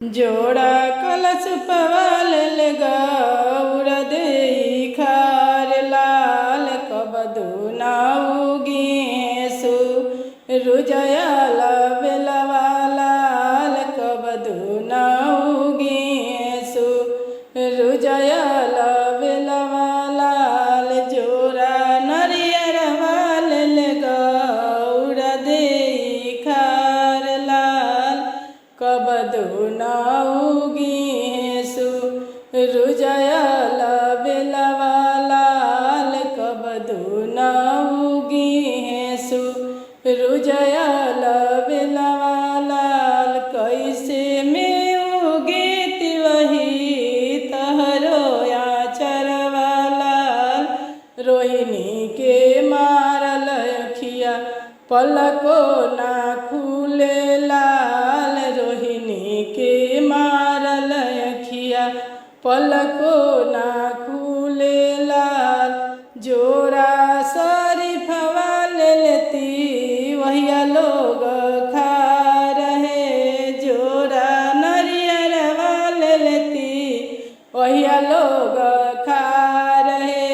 जोड़ा कलश पवाल गौर देई खार लाल कबदू नाऊगीसु रुजयाल बेलवालाल कबदू नाऊगीसु रुजयाल बेलवालाल जोड़ा नरियर वाल गौर देई खार लाल कबदू नाऊगीसु रुजयाल बेलवालाल कबदू नाऊगीसु रुजयाल बेलवालाल कैसे में उगीत वही तहरो आचरवालाल रोहिणी के मारल अखिया पलको ना खुले लाल रोहिणी के मारल अखिया पलको ना खुले लाल जोरा शरीफवा लेती वहिया लोग खा रहे जोरा नरियर वाले लेती वहिया लोग खा रहे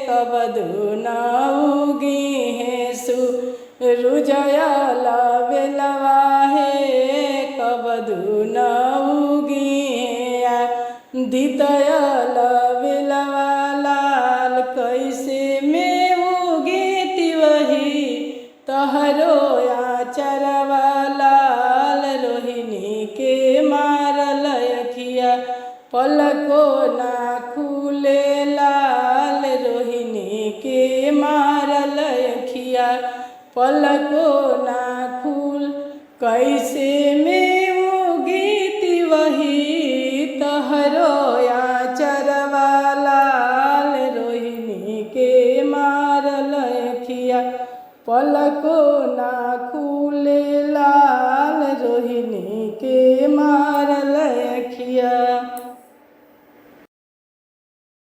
कबदू नाऊगीसु रुजयाल बेलवाहे कबदू नाऊगिया दितयाल बेलवालाल कैसे में उगीत वही तहरो आचरवालाल रोहिणी के मारल अखिया पलको ना खुले लाल रोहिणी के मारल अखिया पलको ना खुल कैसे में उगीत वही तहरो आचरवालाल रोहिणी के मारल अखिया पलको ना खुले लाल रोहिणी के मार